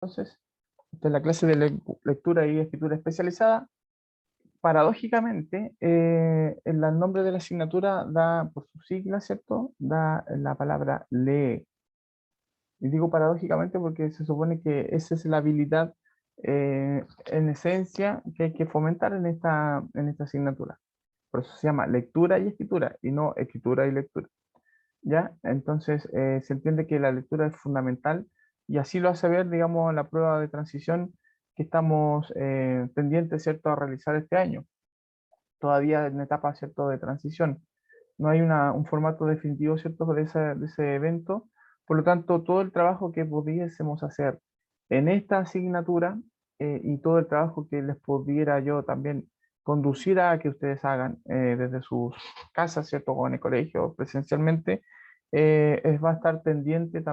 Entonces, esta es la clase de lectura y escritura especializada. Paradójicamente, el nombre de la asignatura da, por su sigla, ¿cierto? Da la palabra lee. Y digo paradójicamente porque se supone que esa es la habilidad en esencia que hay que fomentar en esta asignatura. Por eso se llama lectura y escritura y no escritura y lectura. ¿Ya? Entonces, se entiende que la lectura es fundamental y así lo hace ver, digamos, la prueba de transición que estamos pendientes, ¿cierto?, a realizar este año. Todavía en etapa, ¿cierto?, de transición. No hay un formato definitivo, ¿cierto?, de ese evento. Por lo tanto, todo el trabajo que pudiésemos hacer en esta asignatura y todo el trabajo que les pudiera yo también conducir a que ustedes hagan desde sus casas, ¿cierto?, o en el colegio, presencialmente, va a estar pendiente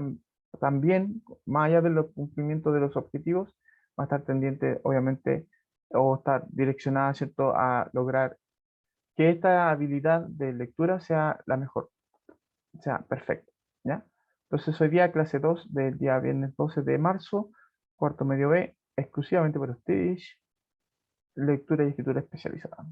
también, más allá de los cumplimientos de los objetivos, va a estar pendiente, obviamente, o estar direccionada, ¿cierto?, a lograr que esta habilidad de lectura sea la mejor, sea perfecta, ¿ya? Entonces hoy día clase 2 del día viernes 12 de marzo, cuarto medio B, exclusivamente para ustedes, lectura y escritura especializada.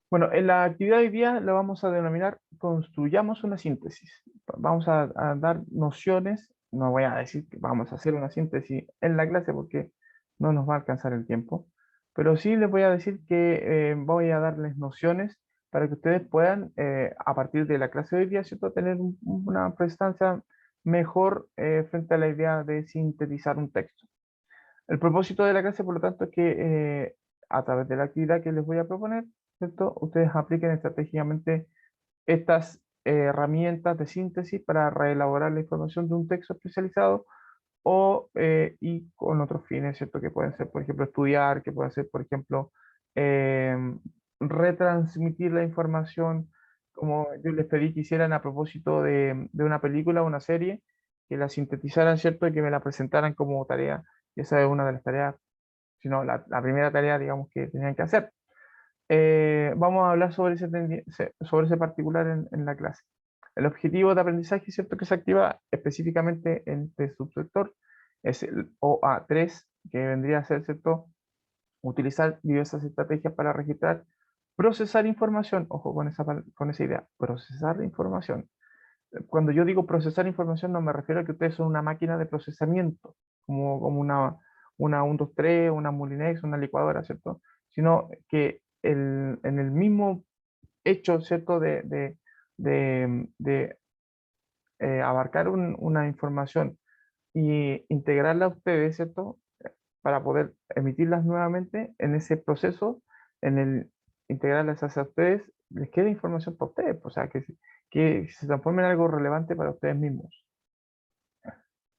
Bueno, en la actividad de hoy día la vamos a denominar construyamos una síntesis. Vamos a dar nociones, no voy a decir que vamos a hacer una síntesis en la clase porque no nos va a alcanzar el tiempo, pero sí les voy a decir que voy a darles nociones para que ustedes puedan, a partir de la clase de hoy día, ¿cierto?, tener una prestancia mejor frente a la idea de sintetizar un texto. El propósito de la clase, por lo tanto, es que a través de la actividad que les voy a proponer, ¿cierto?, ustedes apliquen estratégicamente estas herramientas de síntesis para reelaborar la información de un texto especializado y con otros fines, ¿cierto?, que pueden ser, por ejemplo, estudiar, que pueden ser, por ejemplo, eh, retransmitir la información, como yo les pedí que hicieran a propósito de una película o una serie, que la sintetizaran, ¿cierto?, y que me la presentaran como tarea. Y esa es una de las tareas, sino la primera tarea, digamos, que tenían que hacer. Vamos a hablar sobre ese particular en la clase. El objetivo de aprendizaje, ¿cierto?, que se activa específicamente en este subsector es el OA3, que vendría a ser, ¿cierto?, utilizar diversas estrategias para registrar, procesar información. Ojo con esa idea, procesar información. Cuando yo digo procesar información no me refiero a que ustedes son una máquina de procesamiento, como una 1, 2, 3, una Molinex, una licuadora, ¿cierto? Sino que en el mismo hecho, ¿cierto?, de abarcar una información y integrarla a ustedes, ¿cierto?, para poder emitirlas nuevamente en ese proceso, en el integrarlas hacia ustedes, les queda información para ustedes, o sea, que se transforme en algo relevante para ustedes mismos.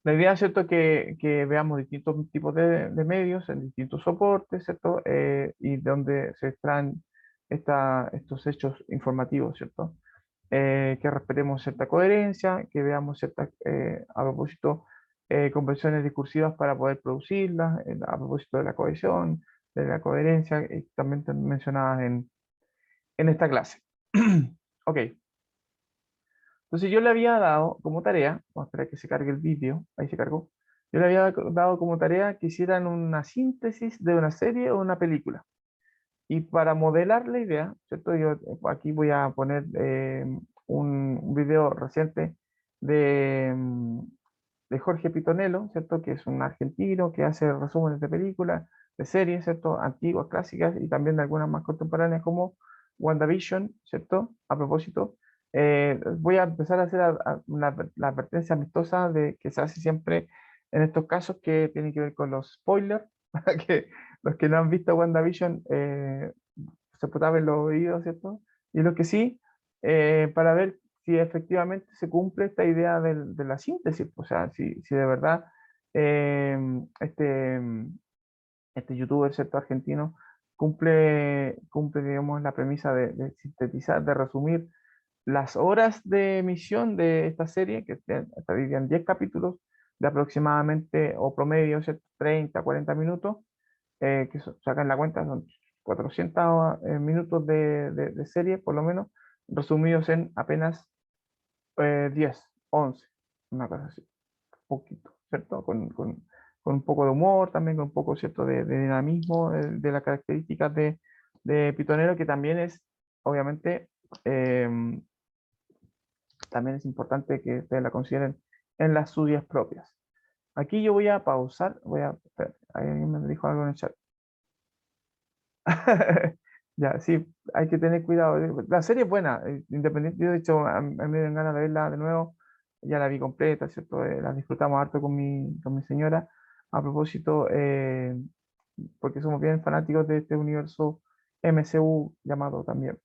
La idea, ¿cierto?, que veamos distintos tipos de medios en distintos soportes, ¿cierto?, y donde se extraen estos hechos informativos, ¿cierto?, que respetemos cierta coherencia, que veamos ciertas, a propósito, convenciones discursivas para poder producirlas, a propósito de la cohesión, de la coherencia, también mencionadas en esta clase. Ok, entonces yo le había dado como tarea, vamos a esperar que se cargue el vídeo, ahí se cargó, yo le había dado como tarea que hicieran una síntesis de una serie o una película. Y para modelar la idea, ¿cierto? Yo aquí voy a poner un video reciente de, de Jorge Pitonello, ¿cierto? Que es un argentino que hace resúmenes de películas, de series, ¿cierto? Antiguas, clásicas y también de algunas más contemporáneas como WandaVision, ¿cierto? A propósito, voy a empezar a hacer la advertencia amistosa de que se hace siempre en estos casos que tienen que ver con los spoilers, para que los que no han visto WandaVision se tapen los oídos, ¿cierto? Y los que sí, para ver si efectivamente se cumple esta idea de la síntesis, o sea, si de verdad eh, este, este youtuber, ¿cierto?, argentino, cumple, digamos, la premisa de sintetizar, de resumir las horas de emisión de esta serie, que está dividida en 10 capítulos de aproximadamente, o promedio, ¿cierto?, 30, 40 minutos, sacan la cuenta, son 400 minutos de serie, por lo menos, resumidos en apenas 10, 11, una cosa así, poquito. ¿cierto? Con un poco de humor también, con un poco, ¿cierto?, de dinamismo, de las características de Pitonero, que también es, obviamente, también es importante que ustedes la consideren en las suyas propias. Aquí yo voy a pausar, espera, ahí alguien me dijo algo en el chat. Ya, sí, hay que tener cuidado. La serie es buena, independiente, yo de hecho a mí me dan ganas de verla de nuevo, ya la vi completa, ¿cierto? La disfrutamos harto con mi señora. A propósito, porque somos bien fanáticos de este universo MCU llamado también,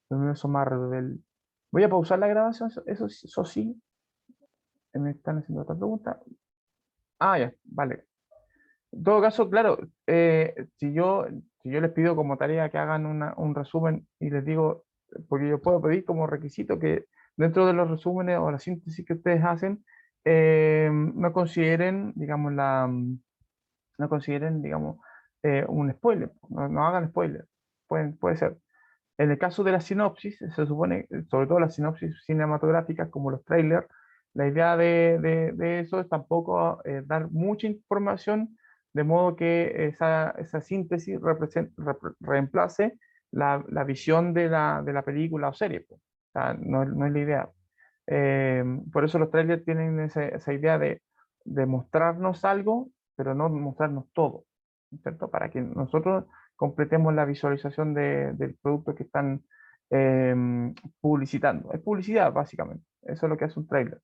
el universo Marvel. Voy a pausar la grabación, eso sí, me están haciendo otra pregunta. Ah, ya, vale. En todo caso, claro, si yo les pido como tarea que hagan un resumen y les digo, porque yo puedo pedir como requisito que dentro de los resúmenes o la síntesis que ustedes hacen, no consideren, digamos, no consideren, digamos, un spoiler, no hagan spoiler, puede ser. En el caso de la sinopsis, se supone, sobre todo las sinopsis cinematográficas como los trailers, la idea de eso es tampoco dar mucha información, de modo que esa síntesis reemplace la visión de la película o serie, pues. O sea, no es la idea. Por eso los trailers tienen esa idea de mostrarnos algo, pero no mostrarnos todo, ¿cierto? Para que nosotros completemos la visualización del producto que están eh, publicitando. Es publicidad, básicamente. Eso es lo que hace un trailer.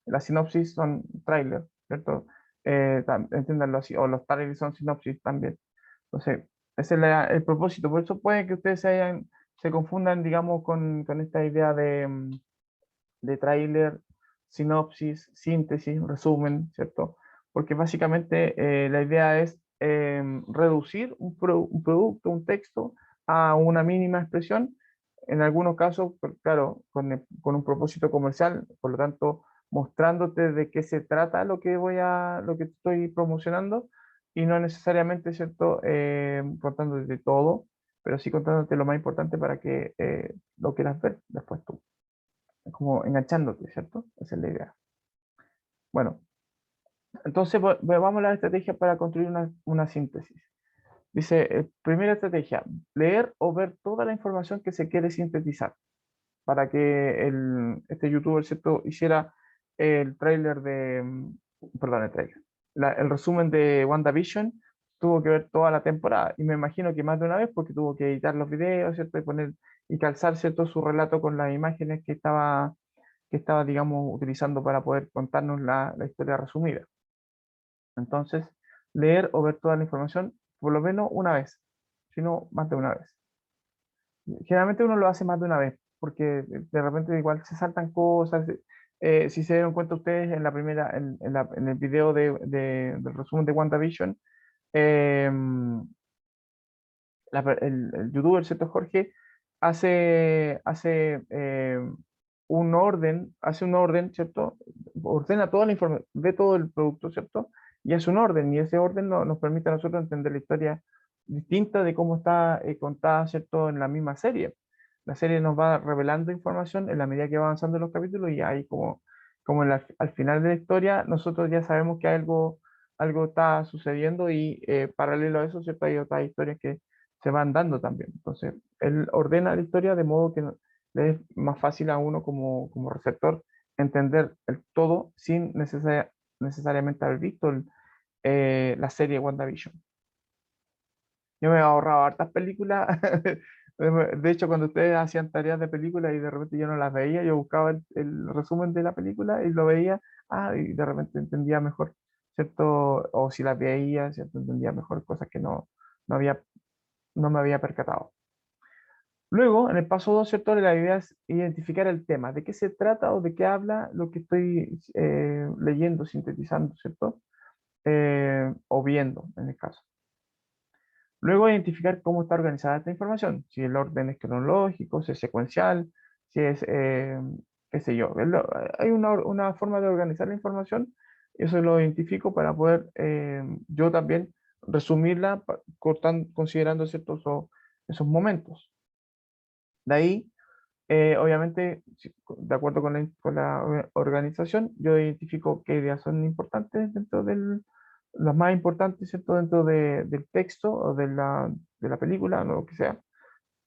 Las sinopsis son trailers, ¿cierto? Entiéndanlo así, o los trailers son sinopsis también. Entonces, ese es el propósito. Por eso puede que ustedes se confundan, digamos, con esta idea de tráiler, sinopsis, síntesis, resumen, ¿cierto? Porque básicamente la idea es reducir un producto, un texto, a una mínima expresión, en algunos casos, pues, claro, con un propósito comercial, por lo tanto, mostrándote de qué se trata lo que estoy promocionando, y no necesariamente, ¿cierto?, contándote todo, pero sí contándote lo más importante para que lo quieras ver después tú, como enganchándote, ¿cierto? Esa es la idea. Bueno, entonces vamos a la estrategia para construir una síntesis. Dice, primera estrategia, leer o ver toda la información que se quiere sintetizar para que este youtuber, ¿cierto?, hiciera el tráiler perdón, el tráiler, el resumen de WandaVision. Tuvo que ver toda la temporada y me imagino que más de una vez porque tuvo que editar los videos, ¿cierto?, y poner y calzar, ¿cierto?, su relato con las imágenes que estaba, digamos, utilizando para poder contarnos la historia resumida. Entonces, leer o ver toda la información por lo menos una vez, si no más de una vez. Generalmente uno lo hace más de una vez, porque de repente igual se saltan cosas. Si se dieron cuenta ustedes en la primera, en el video del resumen de WandaVision, eh, el youtuber, ¿cierto? Jorge, hace un orden, ¿cierto? Ordena toda la información, ve todo el producto, ¿cierto? Y hace un orden, y ese orden nos permite a nosotros entender la historia distinta de cómo está contada, ¿cierto? En la misma serie. La serie nos va revelando información en la medida que va avanzando los capítulos, y ahí como al final de la historia, nosotros ya sabemos que algo está sucediendo, y paralelo a eso, ¿cierto? Hay otras historias que se van dando también. Entonces, él ordena la historia de modo que le es más fácil a uno como receptor entender el todo sin necesariamente haber visto la serie WandaVision. Yo me he ahorrado hartas películas. De hecho, cuando ustedes hacían tareas de película y de repente yo no las veía, yo buscaba el resumen de la película y lo veía, y de repente entendía mejor, ¿cierto? O si las veía, ¿cierto? Entendía mejor cosas que no había, no me había percatado. Luego, en el paso 2, ¿cierto? La idea es identificar el tema, de qué se trata o de qué habla lo que estoy leyendo, sintetizando, ¿cierto? O viendo, en el caso. Luego, identificar cómo está organizada esta información, si el orden es cronológico, si es secuencial, si es, qué sé yo. Hay una forma de organizar la información, y eso lo identifico para poder yo también resumirla, considerando ciertos esos momentos. De ahí Obviamente, de acuerdo con la organización, yo identifico qué ideas son importantes dentro las más importantes, ¿cierto? Dentro del texto o de la película, o lo que sea,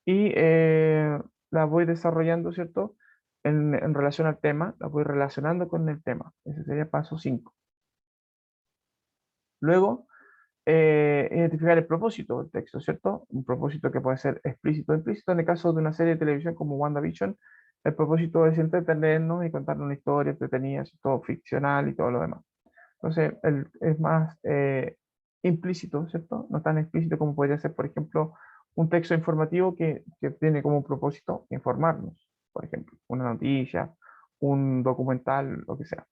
y las voy desarrollando, ¿cierto? En relación al tema, las voy relacionando con el tema. Ese sería el paso 5. Luego, identificar el propósito del texto, ¿cierto? Un propósito que puede ser explícito o implícito. En el caso de una serie de televisión como WandaVision, el propósito es entretenernos y contar una historia entretenida, todo ficcional y todo lo demás. Entonces, es más implícito, ¿cierto? No tan explícito como podría ser, por ejemplo, un texto informativo que tiene como propósito informarnos, por ejemplo, una noticia, un documental, lo que sea.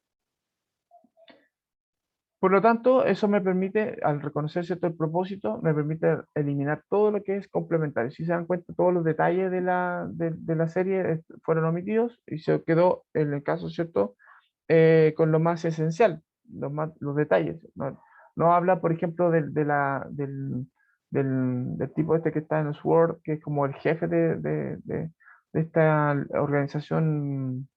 Por lo tanto, eso me permite, al reconocer cierto el propósito, me permite eliminar todo lo que es complementario. Si se dan cuenta, todos los detalles de la serie fueron omitidos y se quedó, en el caso, ¿cierto? Con lo más esencial, los detalles. No, no habla, por ejemplo, del tipo este que está en SWORD, que es como el jefe de esta organización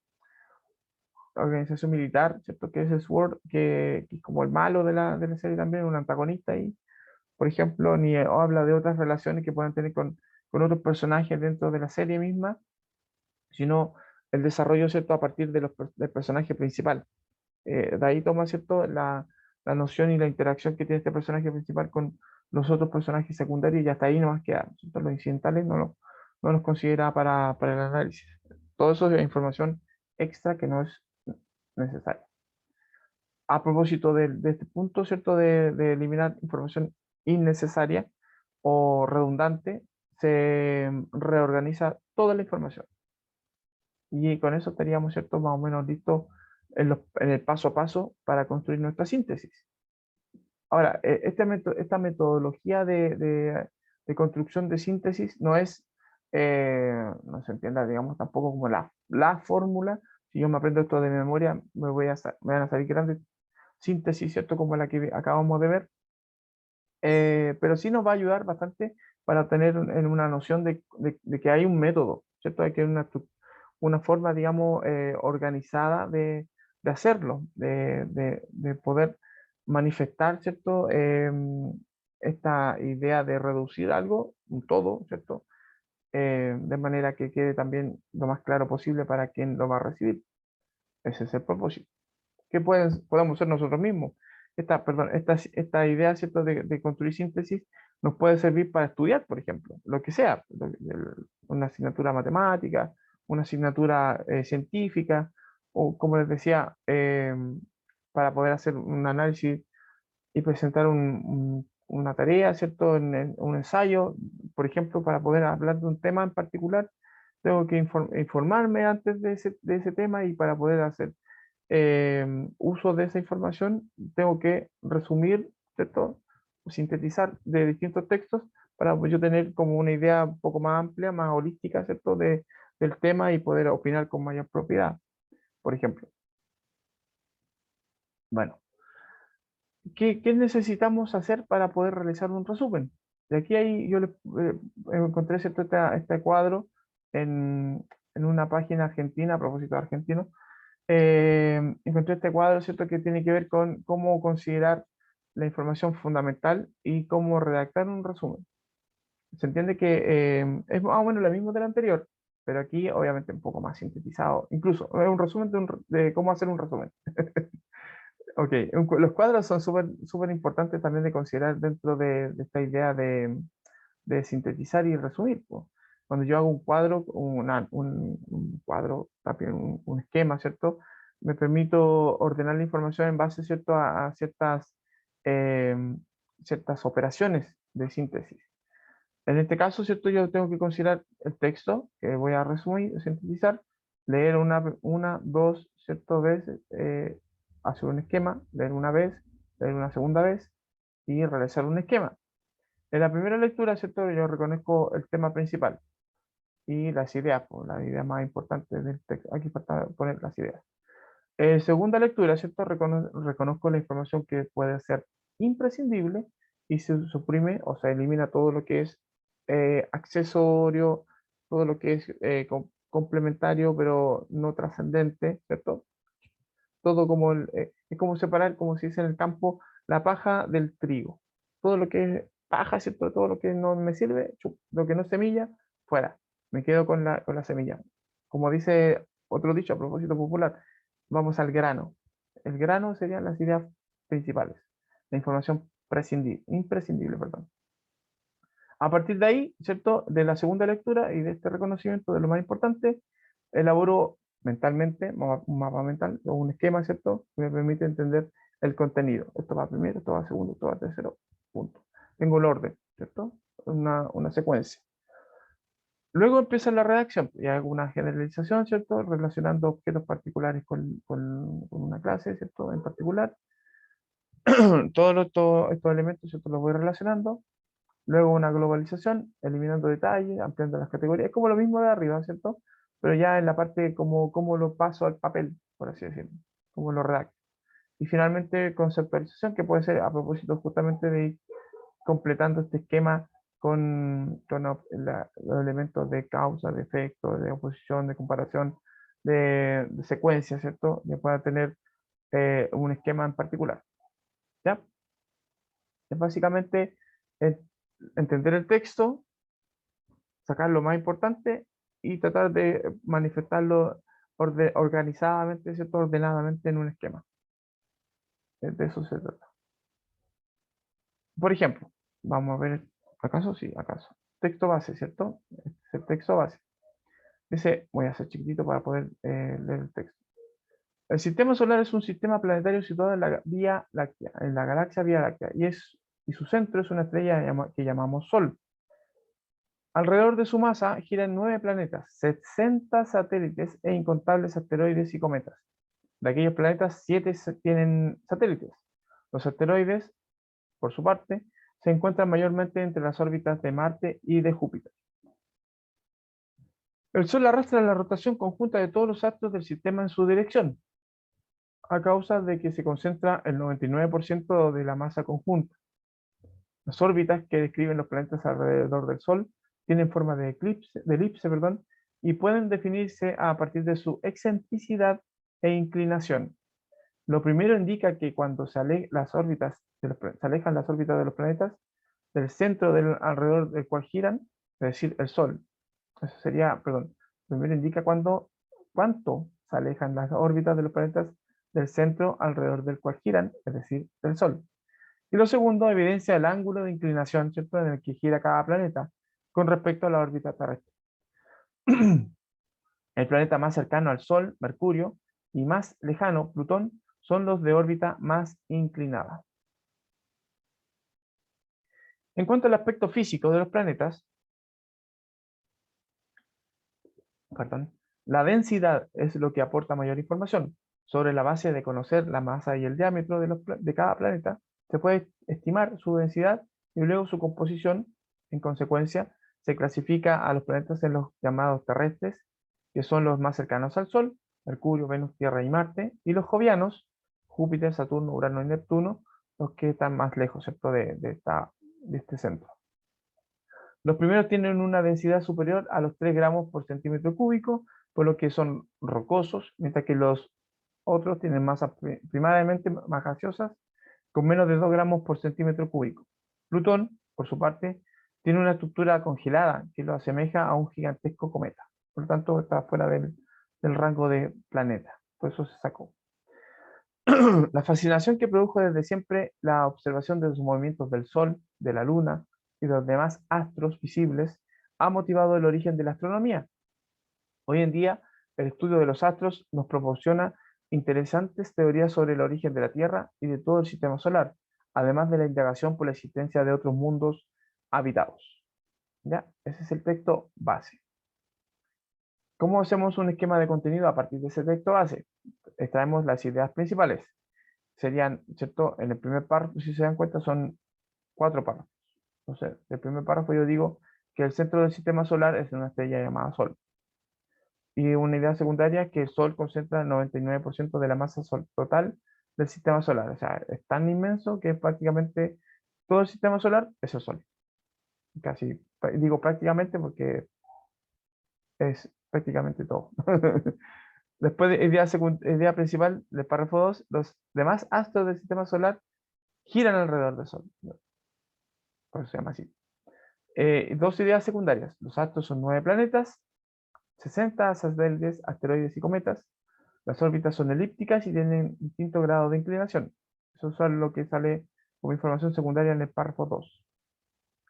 militar, ¿cierto? Que es el SWORD, que es como el malo de la serie también, un antagonista ahí, por ejemplo, ni habla de otras relaciones que puedan tener con otros personajes dentro de la serie misma, sino el desarrollo, ¿cierto? A partir del personaje principal. De ahí toma, ¿cierto? La noción y la interacción que tiene este personaje principal con los otros personajes secundarios y hasta ahí nomás queda, ¿cierto? Los incidentales no los considera para el análisis. Todo eso es información extra que no es necesaria. A propósito de este punto, ¿cierto? De eliminar información innecesaria o redundante, se reorganiza toda la información. Y con eso estaríamos, ¿cierto? Más o menos listos en el paso a paso para construir nuestra síntesis. Ahora, esta metodología de construcción de síntesis no es, no se entienda, digamos, tampoco como la fórmula. Si yo me aprendo esto de memoria, me van a salir grandes síntesis, ¿cierto? Como la que acabamos de ver. Pero sí nos va a ayudar bastante para tener en una noción de que hay un método, ¿cierto? Hay que una forma, digamos, organizada de hacerlo, de poder manifestar, ¿cierto? Esta idea de reducir algo, un todo, ¿cierto? De manera que quede también lo más claro posible para quien lo va a recibir. Ese es el propósito. ¿Qué podemos ser nosotros mismos? Perdón, esta idea, ¿cierto? De construir síntesis nos puede servir para estudiar, por ejemplo, lo que sea, una asignatura matemática, una asignatura científica, o como les decía, para poder hacer un análisis y presentar una tarea, ¿cierto? En un ensayo, por ejemplo, para poder hablar de un tema en particular, tengo que informarme antes de ese tema y para poder hacer uso de esa información, tengo que resumir, ¿cierto? Sintetizar de distintos textos para pues, yo tener como una idea un poco más amplia, más holística, ¿cierto? Del tema y poder opinar con mayor propiedad, por ejemplo. Bueno, ¿qué necesitamos hacer para poder realizar un resumen? De aquí ahí yo encontré, ¿cierto? Este cuadro en una página argentina, a propósito de argentino, encontré este cuadro, ¿cierto?, que tiene que ver con cómo considerar la información fundamental y cómo redactar un resumen. Se entiende que es más o menos lo mismo del anterior, pero aquí obviamente un poco más sintetizado. Incluso es un resumen de cómo hacer un resumen. Ok, los cuadros son súper importantes también de considerar dentro de esta idea de sintetizar y resumir, po. Cuando yo hago un cuadro, un cuadro, también un esquema, ¿cierto? Me permito ordenar la información en base, ¿cierto? A eh, ciertas operaciones de síntesis. En este caso, ¿cierto? Yo tengo que considerar el texto que voy a resumir, sintetizar, leer dos, ¿cierto? Veces, hacer un esquema, leer una vez, leer una segunda vez y realizar un esquema. En la primera lectura, ¿cierto? Yo reconozco el tema principal y las ideas, pues, las ideas más importantes del texto. Aquí falta poner las ideas. En segunda lectura, ¿cierto? Reconozco la información que puede ser imprescindible y se suprime o se elimina todo lo que es accesorio, todo lo que es complementario, pero no trascendente, ¿cierto? Todo como es como separar, como se dice en el campo, la paja del trigo. Todo lo que es paja, ¿cierto? Todo lo que no me sirve, lo que no es semilla, fuera. Me quedo con la semilla. Como dice otro dicho a propósito popular, vamos al grano. El grano serían las ideas principales, la información imprescindible, perdón. A partir de ahí, ¿cierto? De la segunda lectura y de este reconocimiento de lo más importante, elaboro mentalmente un mapa mental o un esquema, ¿cierto? Que me permite entender el contenido. Esto va primero, esto va segundo, esto va tercero, punto. Tengo el orden, ¿cierto? Una secuencia. Luego empieza la redacción y hago una generalización, ¿cierto? Relacionando objetos particulares con una clase, ¿cierto? En particular. Todos estos elementos, ¿cierto? Los voy relacionando. Luego una globalización, eliminando detalles, ampliando las categorías. Es como lo mismo de arriba, ¿cierto? Pero ya en la parte como lo paso al papel, por así decirlo, como lo redacto. Y finalmente conceptualización, que puede ser a propósito justamente de ir completando este esquema con los elementos de causa, de efecto, de oposición, de comparación, de secuencia, ¿cierto? Que pueda tener un esquema en particular. ¿Ya? Es básicamente eh, entender el texto, sacar lo más importante y tratar de manifestarlo organizadamente, ¿cierto? Ordenadamente en un esquema. De eso se trata. Por ejemplo, vamos a ver, ¿acaso? Sí, acaso. Texto base, ¿cierto? Este es el texto base. Dice, voy a hacer chiquitito para poder leer el texto. El sistema solar es un sistema planetario situado en la Vía Láctea, en la galaxia Vía Láctea, y su centro es una estrella que llamamos Sol. Alrededor de su masa giran 9 planetas, 60 satélites e incontables asteroides y cometas. De aquellos planetas, 7 tienen satélites. Los asteroides, por su parte, se encuentran mayormente entre las órbitas de Marte y de Júpiter. El Sol arrastra la rotación conjunta de todos los astros del sistema en su dirección, a causa de que se concentra el 99% de la masa conjunta. Las órbitas que describen los planetas alrededor del Sol tienen forma de elipse, perdón, y pueden definirse a partir de su excentricidad e inclinación. Lo primero indica que cuando se alejan las órbitas de los planetas del centro alrededor del cual giran, es decir, el Sol. Eso sería, perdón, primero indica cuánto se alejan las órbitas de los planetas del centro alrededor del cual giran, es decir, del Sol. Y lo segundo evidencia el ángulo de inclinación, ¿cierto?, en el que gira cada planeta con respecto a la órbita terrestre. El planeta más cercano al Sol, Mercurio, y más lejano, Plutón, son los de órbita más inclinada. En cuanto al aspecto físico de los planetas, perdón, la densidad es lo que aporta mayor información. Sobre la base de conocer la masa y el diámetro de cada planeta, se puede estimar su densidad y luego su composición. En consecuencia, se clasifica a los planetas en los llamados terrestres, que son los más cercanos al Sol, Mercurio, Venus, Tierra y Marte, y los jovianos, Júpiter, Saturno, Urano y Neptuno, los que están más lejos, ¿cierto?, de este centro. Los primeros tienen una densidad superior a los 3 gramos por centímetro cúbico, por lo que son rocosos, mientras que los otros tienen masas primariamente más gaseosas, con menos de 2 gramos por centímetro cúbico. Plutón, por su parte, tiene una estructura congelada que lo asemeja a un gigantesco cometa. Por lo tanto, está fuera del rango de planeta. Por eso se sacó. La fascinación que produjo desde siempre la observación de los movimientos del Sol, de la Luna y de los demás astros visibles ha motivado el origen de la astronomía. Hoy en día, el estudio de los astros nos proporciona interesantes teorías sobre el origen de la Tierra y de todo el sistema solar, además de la indagación por la existencia de otros mundos habitados. ¿Ya? Ese es el texto base. ¿Cómo hacemos un esquema de contenido a partir de ese texto base? Extraemos las ideas principales. Serían, ¿cierto? En el primer párrafo, si se dan cuenta, son 4 párrafos. Entonces, el primer párrafo yo digo que el centro del sistema solar es una estrella llamada Sol. Y una idea secundaria es que el Sol concentra el 99% de la masa total del sistema solar. O sea, es tan inmenso que prácticamente todo el sistema solar es el Sol. Casi, digo prácticamente porque es prácticamente todo. Después el día principal del párrafo 2, los demás astros del sistema solar giran alrededor del Sol. Por eso se llama así. Dos ideas secundarias. Los astros son 9 planetas, 60 satélites, asteroides y cometas. Las órbitas son elípticas y tienen distinto grado de inclinación. Eso es lo que sale como información secundaria en el párrafo 2.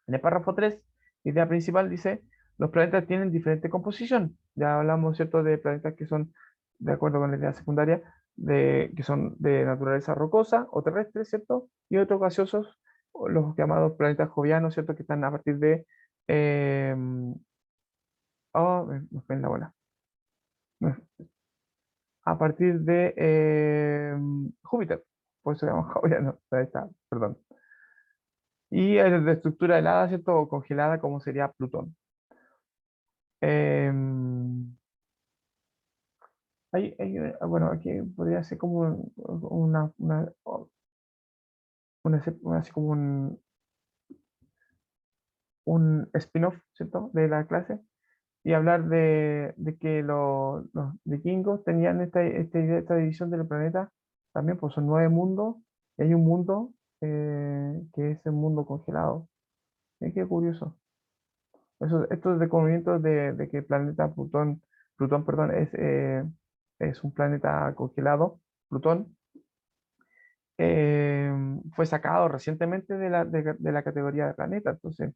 En el párrafo 3, la idea principal dice, los planetas tienen diferente composición. Ya hablamos, ¿cierto?, de planetas que son, de acuerdo con la idea secundaria, que son de naturaleza rocosa o terrestre, ¿cierto? Y otros gaseosos, los llamados planetas jovianos, ¿cierto?, que están a partir de... eh, me fue en la bola. A partir de Júpiter. Por eso se llama joviano. Ahí está, perdón. Y el de estructura helada, ¿cierto? O congelada, como sería Plutón. Bueno, aquí podría ser como así como un spin-off, ¿cierto? De la clase. Y hablar de que los vikingos tenían esta división del planeta. También, pues son 9 mundos. Y hay un mundo que es el mundo congelado. Qué curioso. Estos descubrimientos de que el planeta Plutón, perdón, es un planeta congelado, Plutón, eh, fue sacado recientemente de la categoría de planeta. Entonces,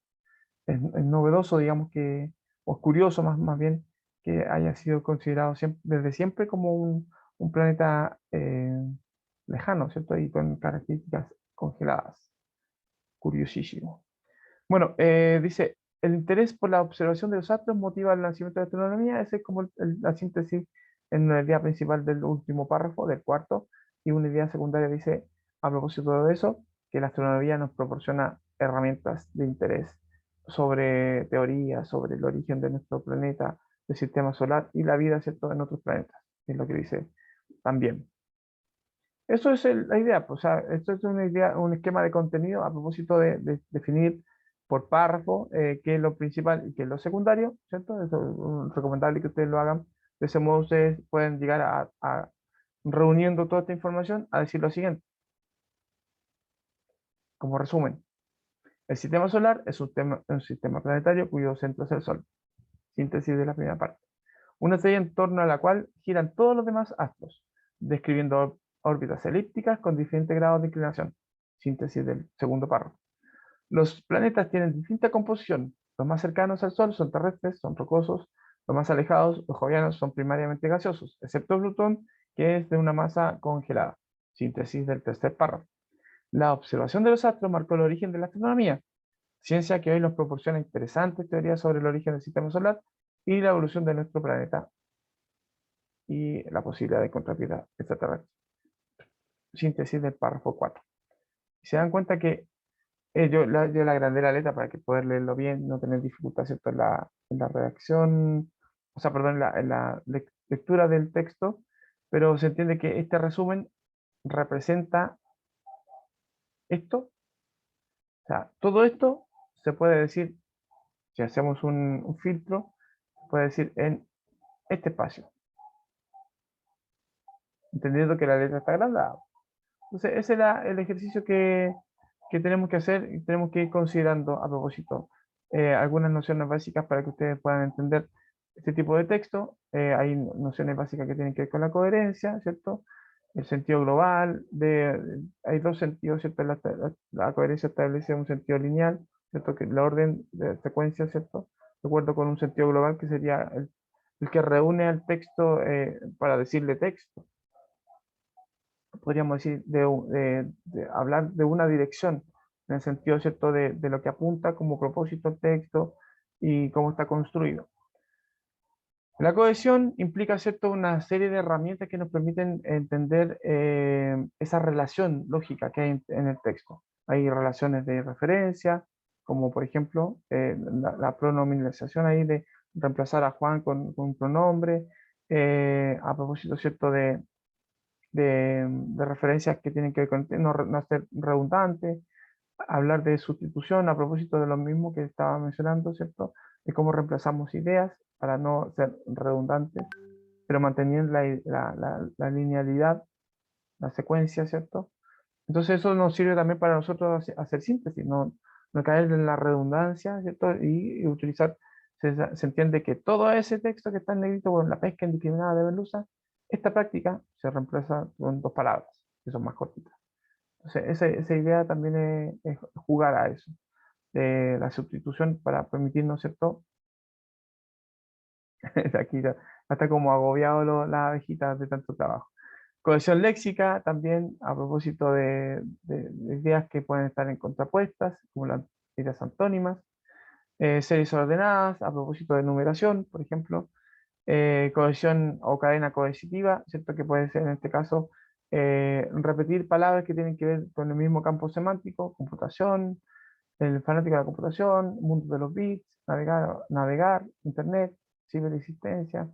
es novedoso, digamos que, o es curioso más bien, que haya sido considerado desde siempre como un planeta lejano, ¿cierto? Y con características congeladas. Curiosísimo. Bueno, dice, el interés por la observación de los astros motiva el nacimiento de la astronomía. Esa es como la síntesis en la idea principal del último párrafo, del cuarto, y una idea secundaria dice, a propósito de eso, que la astronomía nos proporciona herramientas de interés sobre teorías, sobre el origen de nuestro planeta, del sistema solar y la vida, ¿cierto?, en otros planetas, es lo que dice también. Eso es la idea, pues, o sea, esto es una idea, un esquema de contenido a propósito de definir por párrafo qué es lo principal y qué es lo secundario, ¿cierto? Eso es recomendable que ustedes lo hagan. De ese modo ustedes pueden llegar reuniendo toda esta información, a decir lo siguiente, como resumen. El sistema solar es un sistema planetario cuyo centro es el Sol. Síntesis de la primera parte. Una estrella en torno a la cual giran todos los demás astros, describiendo órbitas elípticas con diferentes grados de inclinación. Síntesis del segundo párrafo. Los planetas tienen distinta composición. Los más cercanos al Sol son terrestres, son rocosos. Los más alejados, los jovianos, son primariamente gaseosos, excepto Plutón, que es de una masa congelada. Síntesis del tercer párrafo. La observación de los astros marcó el origen de la astronomía, ciencia que hoy nos proporciona interesantes teorías sobre el origen del sistema solar y la evolución de nuestro planeta y la posibilidad de encontrar vida extraterrestre. Síntesis del párrafo 4. Se dan cuenta que yo le agrandé la letra para que poder leerlo bien, no tener dificultad, ¿cierto?, en la redacción, o sea, perdón, en la lectura del texto, pero se entiende que este resumen representa esto. O sea, todo esto se puede decir, si hacemos un filtro, se puede decir en este espacio, entendiendo que la letra está agrandada. Entonces, ese era el ejercicio que tenemos que hacer y tenemos que ir considerando a propósito. Algunas nociones básicas para que ustedes puedan entender este tipo de texto. Hay nociones básicas que tienen que ver con la coherencia, ¿cierto? El sentido global, hay dos sentidos, ¿cierto? La coherencia establece un sentido lineal, ¿cierto? Que la orden de secuencia, ¿cierto? De acuerdo con un sentido global que sería el que reúne al texto para decirle texto, podríamos decir, de hablar de una dirección, en el sentido, ¿cierto?, de lo que apunta como propósito el texto y cómo está construido. La cohesión implica, ¿cierto?, una serie de herramientas que nos permiten entender esa relación lógica que hay en el texto. Hay relaciones de referencia, como por ejemplo la pronominalización ahí de reemplazar a Juan con un pronombre, a propósito, ¿cierto?, de referencias que tienen que ver con no ser redundante, hablar de sustitución a propósito de lo mismo que estaba mencionando, ¿cierto? De cómo reemplazamos ideas para no ser redundantes, pero manteniendo la linealidad, la secuencia, ¿cierto? Entonces eso nos sirve también para nosotros hacer síntesis, no caer en la redundancia, ¿cierto? Y utilizar, se entiende que todo ese texto que está en negrito, bueno, la pesca indiscriminada de merluza, esta práctica se reemplaza con dos palabras, que son más cortitas. Entonces esa idea también es jugar a eso, de la sustitución para permitirnos, ¿cierto? Aquí ya está como agobiado las abejitas de tanto trabajo. Cohesión léxica también a propósito de ideas que pueden estar en contrapuestas, como las ideas antónimas. Series ordenadas a propósito de numeración, por ejemplo. Cohesión o cadena coercitiva, ¿cierto? Que puede ser en este caso repetir palabras que tienen que ver con el mismo campo semántico, computación, el fanático de la computación, mundo de los bits, navegar, internet, ciberexistencia,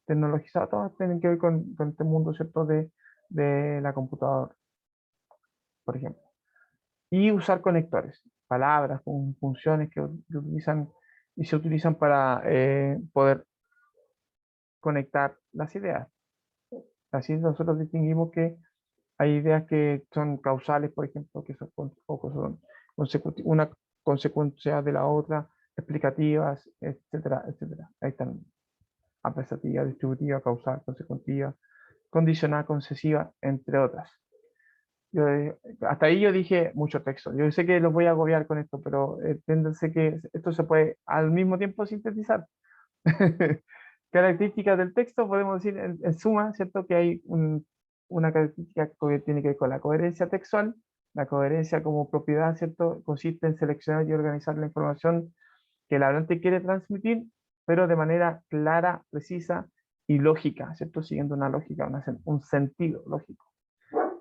tecnologizado, todas tienen que ver con este mundo, ¿cierto? De la computadora, por ejemplo. Y usar conectores, palabras con funciones que utilizan y se utilizan para poder conectar las ideas. Así nosotros distinguimos que hay ideas que son causales, por ejemplo, que son, o que son una consecuencia de la otra, explicativas, etcétera, etcétera. Ahí están apreciativa, distributiva, causal, consecutiva, condicional, concesiva, entre otras. Hasta ahí yo dije mucho texto. Yo sé que los voy a agobiar con esto, pero entiéndanse que esto se puede al mismo tiempo sintetizar. Características del texto, podemos decir en suma, ¿cierto? Que hay una característica que tiene que ver con la coherencia textual. La coherencia como propiedad, ¿cierto? Consiste en seleccionar y organizar la información que el hablante quiere transmitir, pero de manera clara, precisa y lógica, ¿cierto? Siguiendo una lógica, un sentido lógico.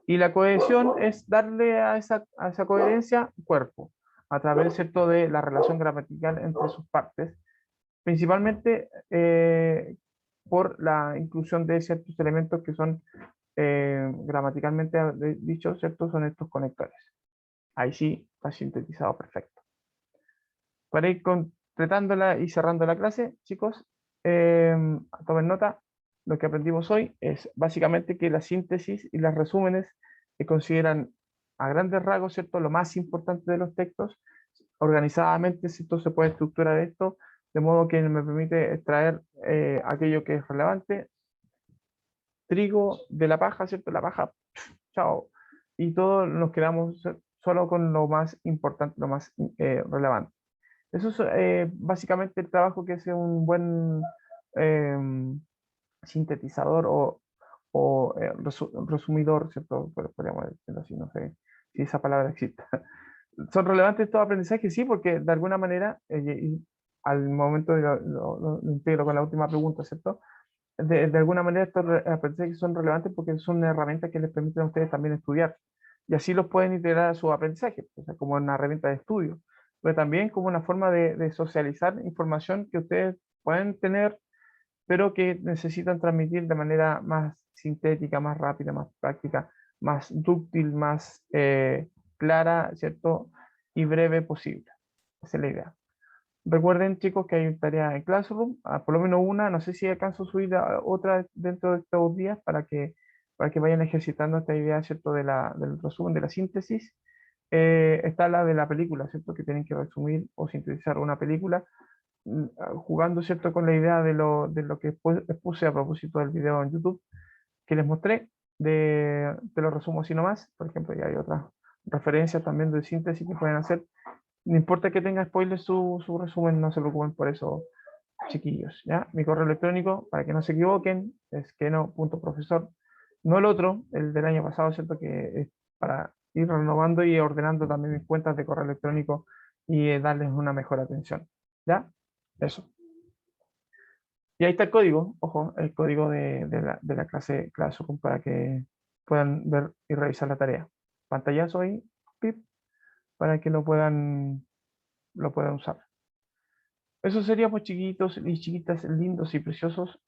Y la cohesión es darle a esa coherencia cuerpo, a través, ¿cierto?, de la relación gramatical entre sus partes, principalmente por la inclusión de ciertos elementos que son gramaticalmente dichos, ¿cierto? Son estos conectores. Ahí sí está sintetizado perfecto. Para ir completándola y cerrando la clase, chicos, eh, tomen nota, lo que aprendimos hoy es básicamente que la síntesis y los resúmenes se consideran a grandes rasgos, ¿cierto?, lo más importante de los textos. Organizadamente, ¿cierto?, se puede estructurar esto de modo que me permite extraer aquello que es relevante, trigo de la paja, ¿cierto? La paja, chao. Y todos nos quedamos solo con lo más importante, lo más relevante. Eso es básicamente el trabajo que hace un buen eh, sintetizador o resumidor, ¿cierto? Podríamos decirlo así, no sé si esa palabra existe. ¿Son relevantes estos aprendizajes? Sí, porque de alguna manera, y al momento de lo integro con la última pregunta, ¿cierto? De alguna manera estos aprendizajes son relevantes porque son herramientas que les permiten a ustedes también estudiar. Y así los pueden integrar a su aprendizaje, o sea, como una herramienta de estudio, pero también como una forma de socializar información que ustedes pueden tener, pero que necesitan transmitir de manera más sintética, más rápida, más práctica, más dúctil, más clara, ¿cierto? Y breve posible. Esa es la idea. Recuerden, chicos, que hay tarea en Classroom, por lo menos una, no sé si alcanzo a subir otra dentro de estos días para que vayan ejercitando esta idea, ¿cierto?, del resumen, de la síntesis. Está la de la película, ¿cierto?, que tienen que resumir o sintetizar una película, jugando, ¿cierto?, con la idea de lo que expuse a propósito del video en YouTube que les mostré, te lo resumo así nomás. Por ejemplo, ya hay otras referencias también de síntesis que pueden hacer. No importa que tenga spoiler su resumen, no se preocupen por eso, chiquillos, ¿ya? Mi correo electrónico, para que no se equivoquen, es keno.profesor, no el otro, el del año pasado, ¿cierto? Que es para ir renovando y ordenando también mis cuentas de correo electrónico y darles una mejor atención, ¿ya? Eso. Y ahí está el código, ojo, el código de la clase Classroom para que puedan ver y revisar la tarea. Pantallazo ahí, pip, para que lo puedan usar. Eso sería, pues, chiquitos y chiquitas, lindos y preciosos.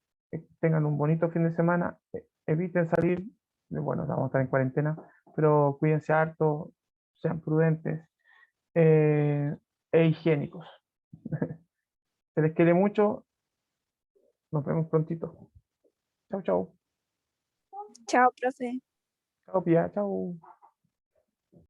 Tengan un bonito fin de semana. Eviten salir. Bueno, vamos a estar en cuarentena, pero cuídense harto, sean prudentes. eh, e higiénicos. Se les quiere mucho. Nos vemos prontito. Chau, chau. Chao, profe. Chao, Pia. Chau.